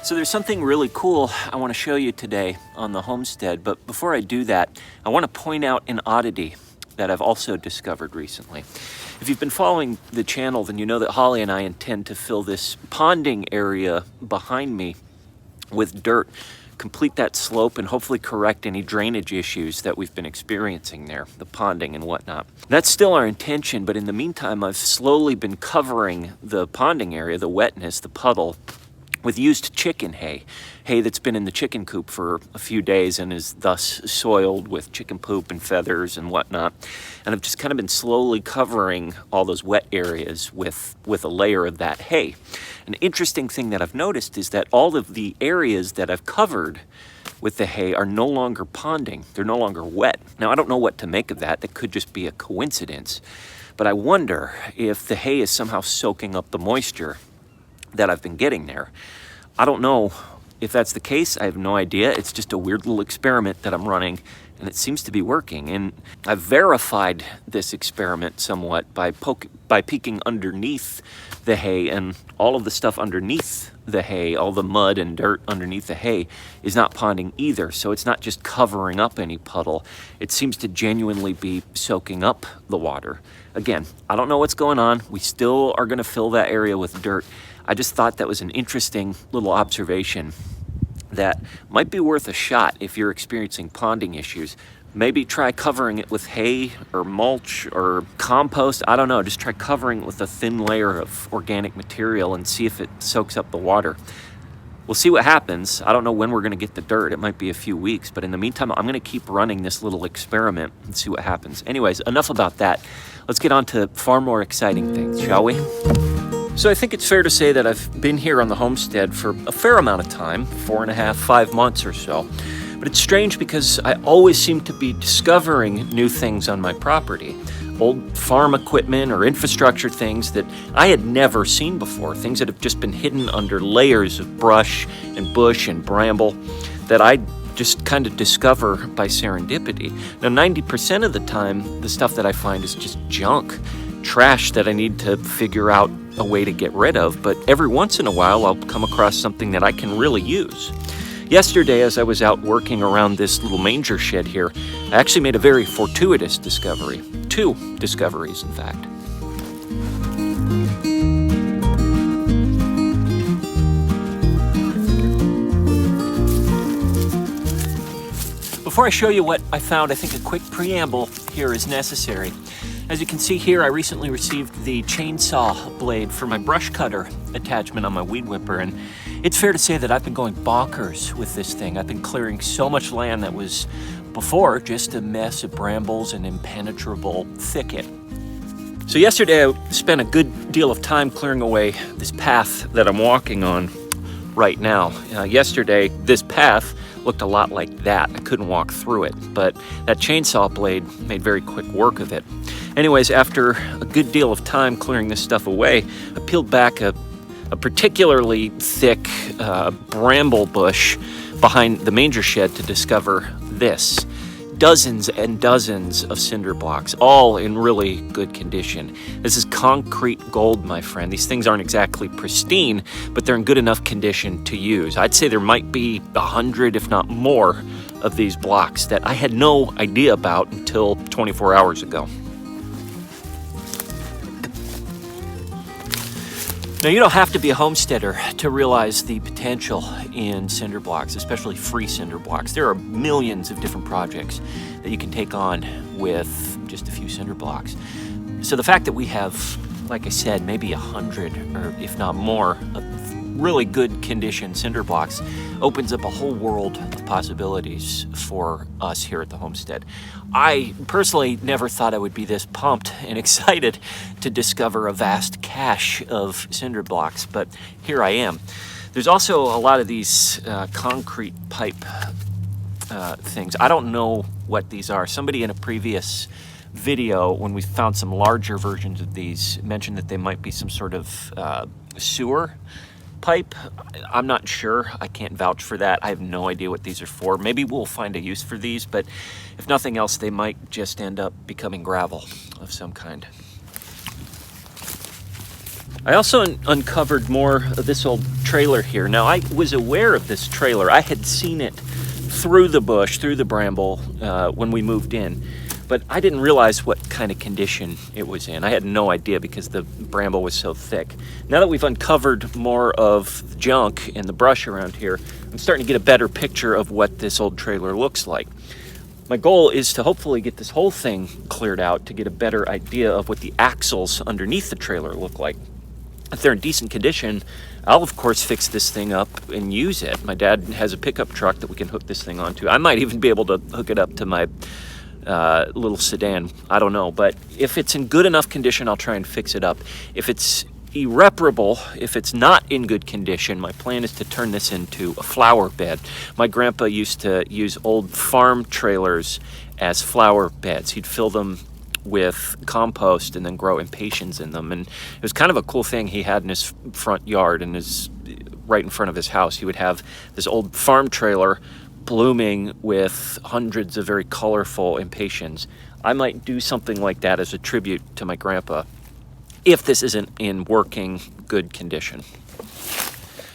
So there's something really cool I want to show you today on the homestead, but before I do that, I want to point out an oddity that I've also discovered recently. If you've been following the channel, then you know that Holly and I intend to fill this ponding area behind me with dirt, complete that slope, and hopefully correct any drainage issues that we've been experiencing there, the ponding and whatnot. That's still our intention, but in the meantime, I've slowly been covering the ponding area, the wetness, the puddle, with used chicken hay that's been in the chicken coop for a few days and is thus soiled with chicken poop and feathers and whatnot. And I've just kind of been slowly covering all those wet areas with a layer of that hay. An interesting thing that I've noticed is that all of the areas that I've covered with the hay are no longer ponding. They're no longer wet. Now, I don't know what to make of that. That could just be a coincidence. But I wonder if the hay is somehow soaking up the moisture that I've been getting there. I don't know if that's the case. I have no idea. It's just a weird little experiment that I'm running, and it seems to be working. And I've verified this experiment somewhat by peeking underneath the hay, and all of the stuff underneath the hay, all the mud and dirt underneath the hay, is not ponding either. So it's not just covering up any puddle. It seems to genuinely be soaking up the water. Again, I don't know what's going on. We still are going to fill that area with dirt. I just thought that was an interesting little observation that might be worth a shot if you're experiencing ponding issues. Maybe try covering it with hay or mulch or compost. I don't know, just try covering it with a thin layer of organic material and see if it soaks up the water. We'll see what happens. I don't know when we're gonna get the dirt. It might be a few weeks, but in the meantime, I'm gonna keep running this little experiment and see what happens. Anyways, enough about that. Let's get on to far more exciting things, shall we? So I think it's fair to say that I've been here on the homestead for a fair amount of time, 4.5, 5 months or so. But it's strange because I always seem to be discovering new things on my property. Old farm equipment or infrastructure things that I had never seen before. Things that have just been hidden under layers of brush and bush and bramble that I just kind of discover by serendipity. Now, 90% of the time, the stuff that I find is just junk, trash that I need to figure out a way to get rid of, but every once in a while I'll come across something that I can really use. Yesterday, as I was out working around this little manger shed here, I actually made a very fortuitous discovery. 2 discoveries, in fact. Before I show you what I found, I think a quick preamble here is necessary. As you can see here, I recently received the chainsaw blade for my brush cutter attachment on my weed whipper, and it's fair to say that I've been going bonkers with this thing. I've been clearing so much land that was before just a mess of brambles and impenetrable thicket. So yesterday I spent a good deal of time clearing away this path that I'm walking on right now. Yesterday, this path looked a lot like that. I couldn't walk through it, but that chainsaw blade made very quick work of it. Anyways, after a good deal of time clearing this stuff away, I peeled back a particularly thick bramble bush behind the manger shed to discover this. Dozens and dozens of cinder blocks, all in really good condition. This is concrete gold, my friend. These things aren't exactly pristine, but they're in good enough condition to use. I'd say there might be 100, if not more, of these blocks that I had no idea about until 24 hours ago. Now, you don't have to be a homesteader to realize the potential in cinder blocks, especially free cinder blocks. There are millions of different projects that you can take on with just a few cinder blocks. So the fact that we have, like I said, maybe 100 or if not more of really good condition cinder blocks opens up a whole world of possibilities for us here at the homestead. I personally never thought I would be this pumped and excited to discover a vast cache of cinder blocks, but here I am. There's also a lot of these concrete pipe things. I don't know what these are. Somebody in a previous video, when we found some larger versions of these, mentioned that they might be some sort of sewer pipe. I'm not sure. I can't vouch for that. I have no idea what these are for. Maybe we'll find a use for these, but if nothing else, they might just end up becoming gravel of some kind. I also uncovered more of this old trailer here. Now, I was aware of this trailer. I had seen it through the bush, through the bramble when we moved in, but I didn't realize what kind of condition it was in. I had no idea because the bramble was so thick. Now that we've uncovered more of the junk and the brush around here, I'm starting to get a better picture of what this old trailer looks like. My goal is to hopefully get this whole thing cleared out to get a better idea of what the axles underneath the trailer look like. If they're in decent condition, I'll of course fix this thing up and use it. My dad has a pickup truck that we can hook this thing onto. I might even be able to hook it up to my little sedan. I don't know, but if it's in good enough condition, I'll try and fix it up. If it's irreparable, if it's not in good condition, my plan is to turn this into a flower bed. My grandpa used to use old farm trailers as flower beds. He'd fill them with compost and then grow impatiens in them, and it was kind of a cool thing he had in his front yard and right in front of his house. He would have this old farm trailer blooming with hundreds of very colorful impatiens. I might do something like that as a tribute to my grandpa if this isn't in working good condition.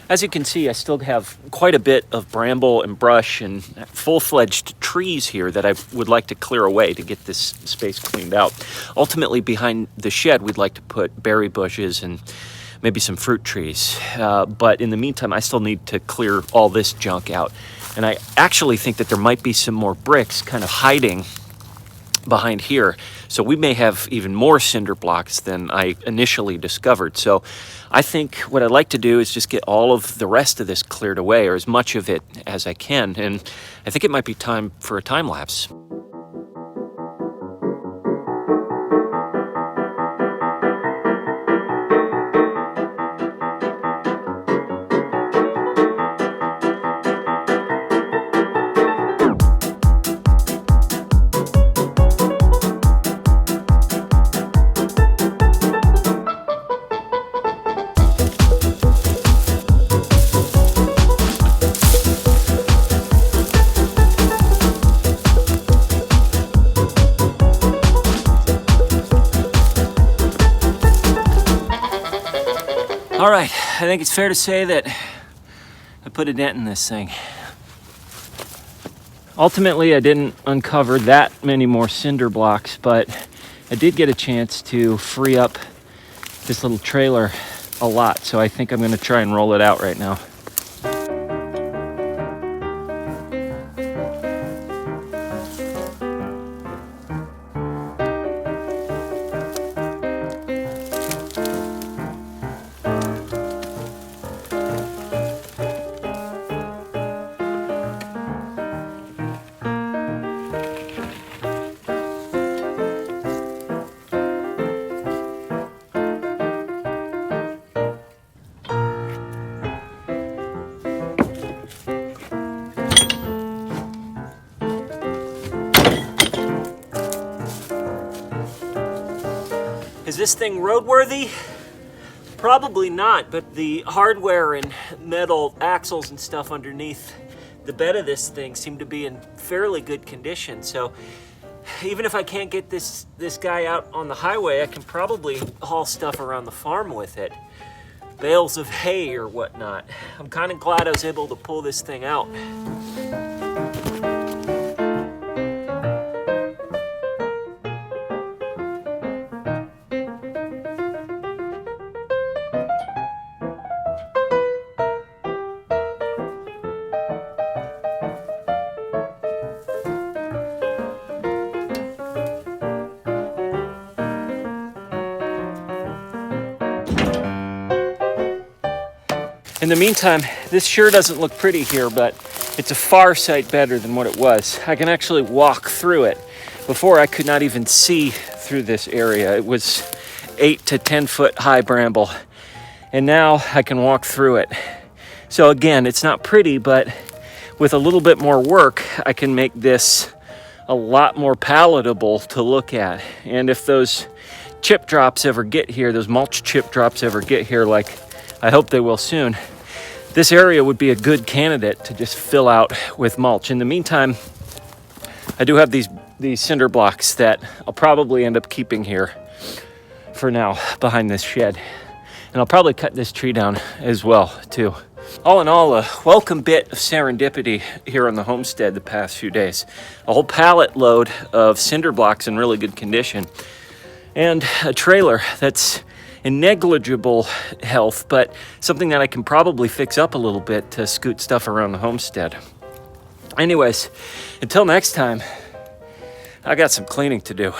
As you can see, I still have quite a bit of bramble and brush and full-fledged trees here that I would like to clear away to get this space cleaned out. Ultimately, behind the shed, we'd like to put berry bushes and maybe some fruit trees. But in the meantime, I still need to clear all this junk out. And I actually think that there might be some more bricks kind of hiding behind here. So we may have even more cinder blocks than I initially discovered. So I think what I'd like to do is just get all of the rest of this cleared away, or as much of it as I can. And I think it might be time for a time lapse. All right, I think it's fair to say that I put a dent in this thing. Ultimately, I didn't uncover that many more cinder blocks, but I did get a chance to free up this little trailer a lot, so I think I'm gonna try and roll it out right now. Is this thing roadworthy? Probably not, but the hardware and metal axles and stuff underneath the bed of this thing seem to be in fairly good condition. So even if I can't get this guy out on the highway, I can probably haul stuff around the farm with it. Bales of hay or whatnot. I'm kind of glad I was able to pull this thing out. In the meantime, this sure doesn't look pretty here, but it's a far sight better than what it was. I can actually walk through it. Before, I could not even see through this area. It was 8 to 10 foot high bramble, and now I can walk through it. So again, it's not pretty, but with a little bit more work, I can make this a lot more palatable to look at. And if those chip drops ever get here, those mulch chip drops ever get here, like I hope they will soon, this area would be a good candidate to just fill out with mulch. In the meantime, I do have these cinder blocks that I'll probably end up keeping here for now behind this shed. And I'll probably cut this tree down as well, too. All in all, a welcome bit of serendipity here on the homestead the past few days. A whole pallet load of cinder blocks in really good condition, and a trailer that's in negligible health, but something that I can probably fix up a little bit to scoot stuff around the homestead. Anyways, until next time, I got some cleaning to do.